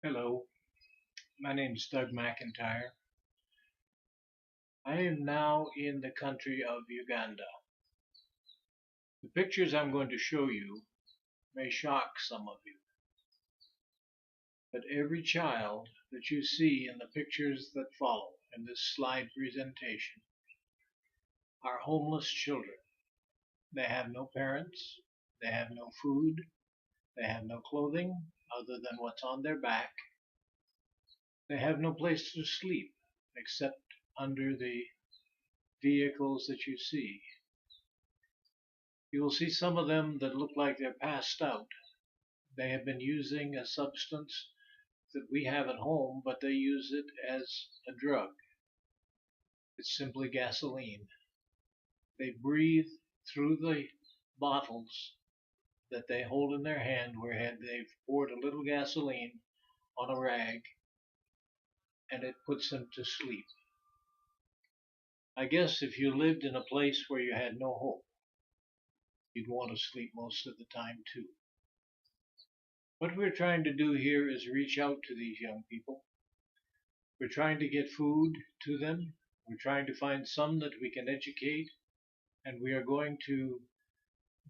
Hello, my name is Doug McIntyre. I am now in the country of Uganda. The pictures I'm going to show you may shock some of you, but every child that you see in the pictures that follow in this slide presentation are homeless children. They have no parents, they have no food, they have no clothing other than what's on their back. They have no place to sleep except under the vehicles that you see. You will see some of them that look like they're passed out. They have been using a substance that we have at home, but they use it as a drug. It's simply gasoline. They breathe through the bottles that they hold in their hand where they've poured a little gasoline on a rag and it puts them to sleep. I guess if you lived in a place where you had no hope, you'd want to sleep most of the time too. What we're trying to do here is reach out to these young people. We're trying to get food to them. We're trying to find some that we can educate, and we are going to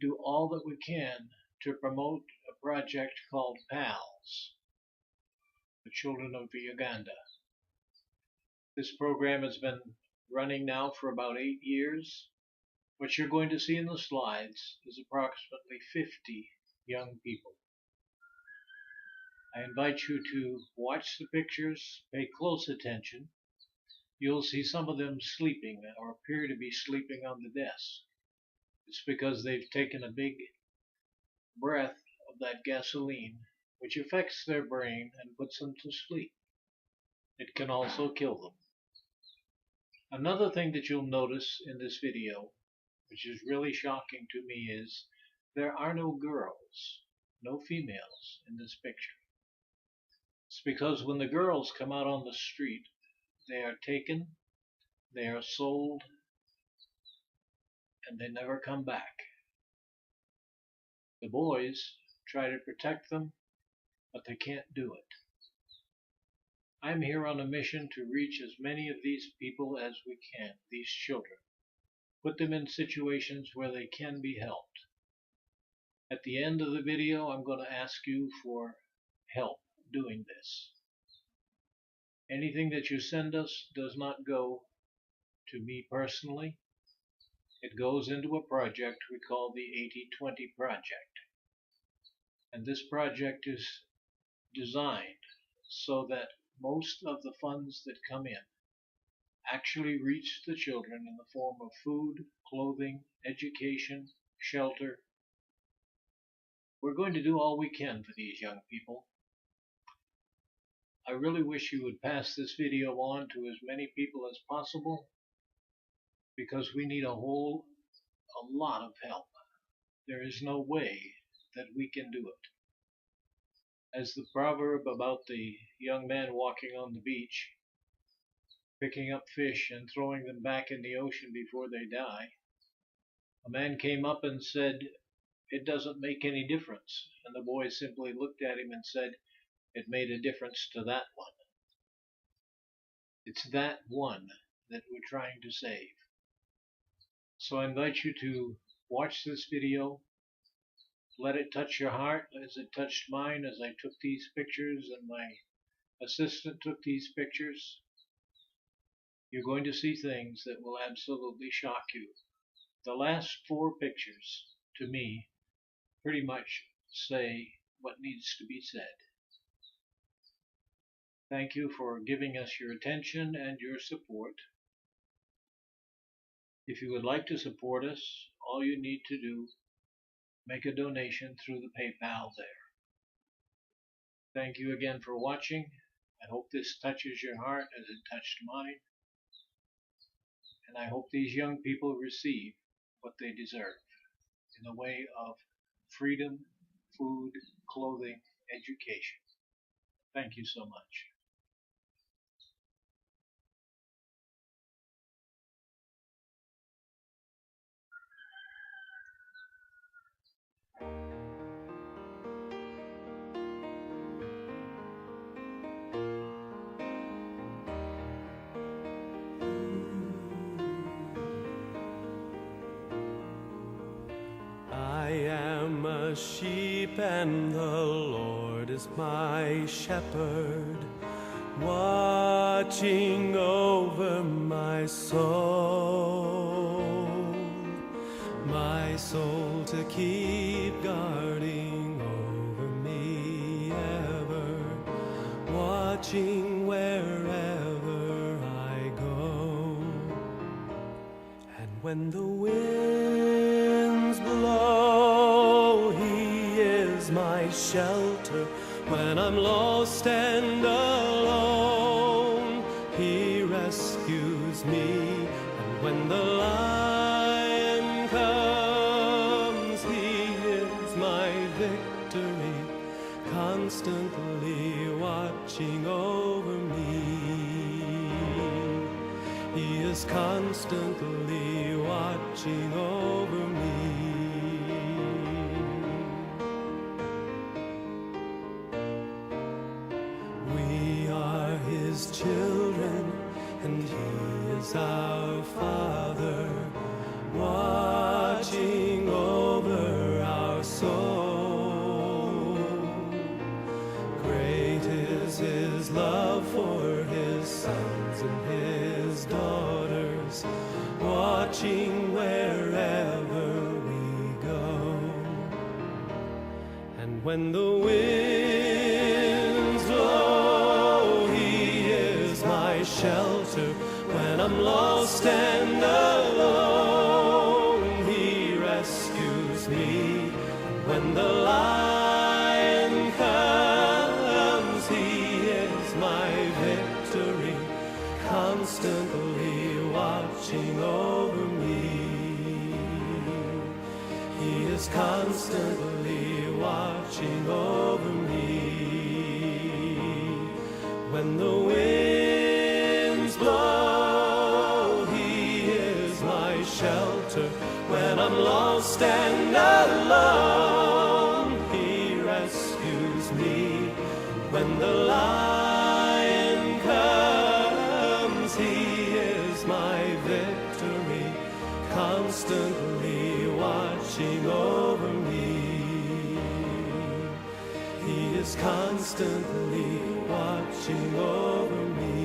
do all that we can to promote a project called PALS, the Children of Uganda. This program has been running now for about 8 years. What you're going to see in the slides is approximately 50 young people. I invite you to watch the pictures, pay close attention. You'll see some of them sleeping or appear to be sleeping on the desk. It's because they've taken a big breath of that gasoline, which affects their brain and puts them to sleep. It can also kill them. Another thing that you'll notice in this video, which is really shocking to me, is there are no girls, no females in this picture. It's because when the girls come out on the street, they are taken, they are sold, and they never come back. The boys try to protect them, but they can't do it. I'm here on a mission to reach as many of these people as we can, these children. Put them in situations where they can be helped. At the end of the video, I'm going to ask you for help doing this. Anything that you send us does not go to me personally. It goes into a project we call the 80/20 project. And this project is designed so that most of the funds that come in actually reach the children in the form of food, clothing, education, shelter. We're going to do all we can for these young people. I really wish you would pass this video on to as many people as possible because we need a lot of help. There is no way that we can do it. As the proverb about the young man walking on the beach, picking up fish and throwing them back in the ocean before they die, a man came up and said, "It doesn't make any difference." And the boy simply looked at him and said, "It made a difference to that one." It's that one that we're trying to save. So I invite you to watch this video. Let it touch your heart as it touched mine as I took these pictures and my assistant took these pictures. You're going to see things that will absolutely shock you. The last 4 pictures, to me, pretty much say what needs to be said. Thank you for giving us your attention and your support. If you would like to support us, all you need to do, make a donation through the PayPal there. Thank you again for watching. I hope this touches your heart as it touched mine. And I hope these young people receive what they deserve in the way of freedom, food, clothing, education. Thank you so much. a sheep and the Lord is my shepherd, watching over my soul to keep guarding over me ever, watching wherever I go. And when the winds blow, He is my shelter. When I'm lost and alone, He rescues me. And when the lion comes, He is my victory, constantly watching over me. He is constantly watching over me. We are His children, and He is our Father, watching over our soul. Great is His love for His sons and His daughters, watching wherever we go. And when the winds blow, He is my shelter. When I'm lost and alone, He rescues me. When the lion comes, He is my victory, constantly watching over me. He is constantly watching over me. When the winds blow, He is my shelter. When I'm lost and alone, He rescues me. When the lion comes, He is my victory, constantly watching over me. He is constantly watching over me.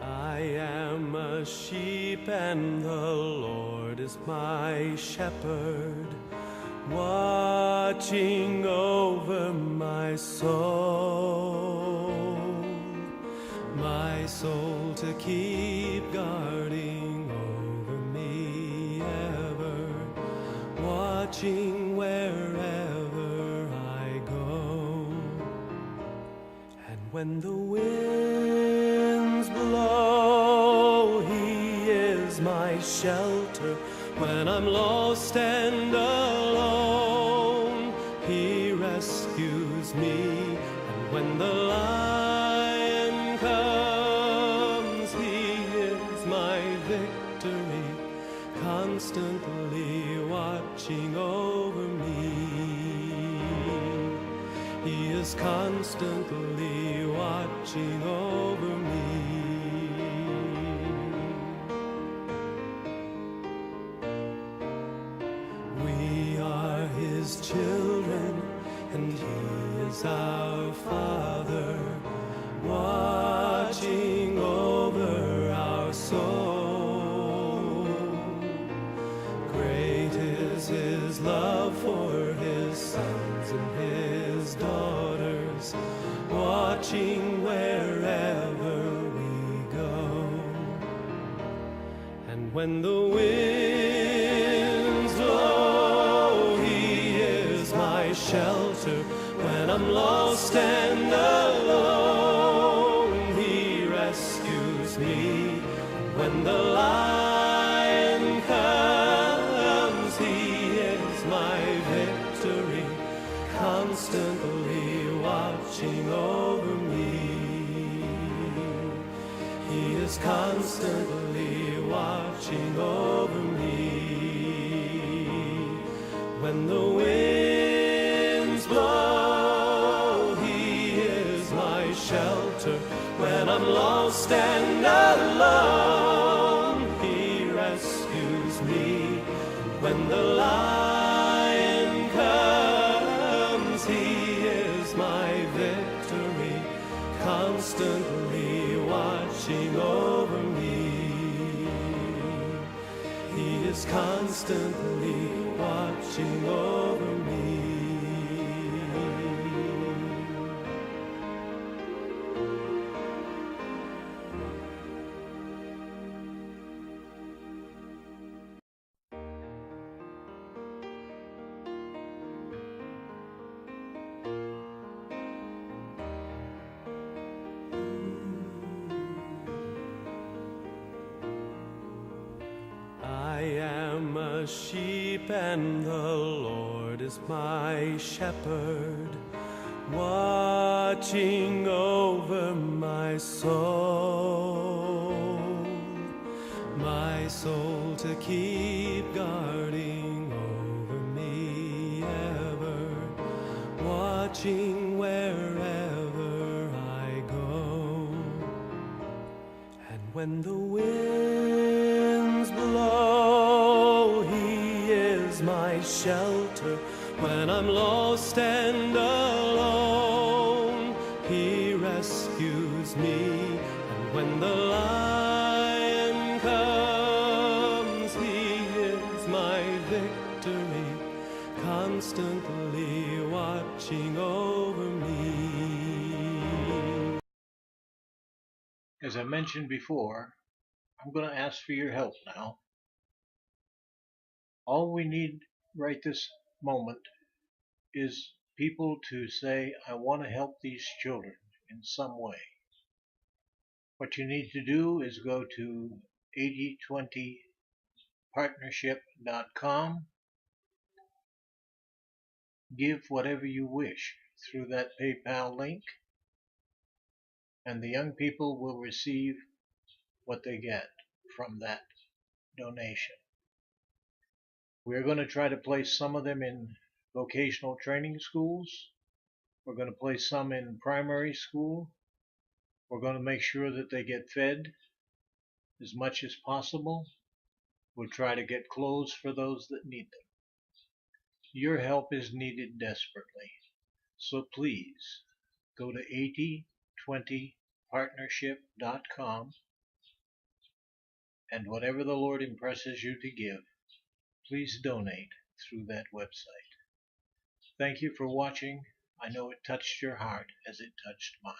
I am a sheep and the Lord is my shepherd, watching over my soul to keep guarding over me ever, watching wherever I go. And when the winds blow, He is my shelter. When I'm lost and alone, He rescues me. And when the lion comes, He is my victory, constantly watching over me. He is constantly watching over me. We are His children, and He is our Father, watching over our soul. Great is His love for His sons and His daughters, watching wherever we go. And when the winds blow, He is my shelter. When I'm lost and alone, He rescues me. When the lion comes, He is my victory, constantly watching over me. He is constantly watching over me. When the winds blow, He is my shelter. When I'm lost and alone, He rescues me. When the lion comes, He is my victory, constantly watching over me. He is constantly watching over me. I am a sheep and the Lord is my shepherd, watching over my soul to keep guarding over me ever, watching wherever I go. And when the winds blow, He is my shelter. When I'm lost and alone, He rescues me. And when the lion comes, He is my victory, constantly watching over me. As I mentioned before, I'm going to ask for your help now. All we need right this moment is people to say, I want to help these children in some way. What you need to do is go to 8020partnership.com, give whatever you wish through that PayPal link, and the young people will receive what they get from that donation. We're going to try to place some of them in vocational training schools. We're going to place some in primary school. We're going to make sure that they get fed as much as possible. We'll try to get clothes for those that need them. Your help is needed desperately. So please go to 8020partnership.com, and whatever the Lord impresses you to give, please donate through that website. Thank you for watching. I know it touched your heart as it touched mine.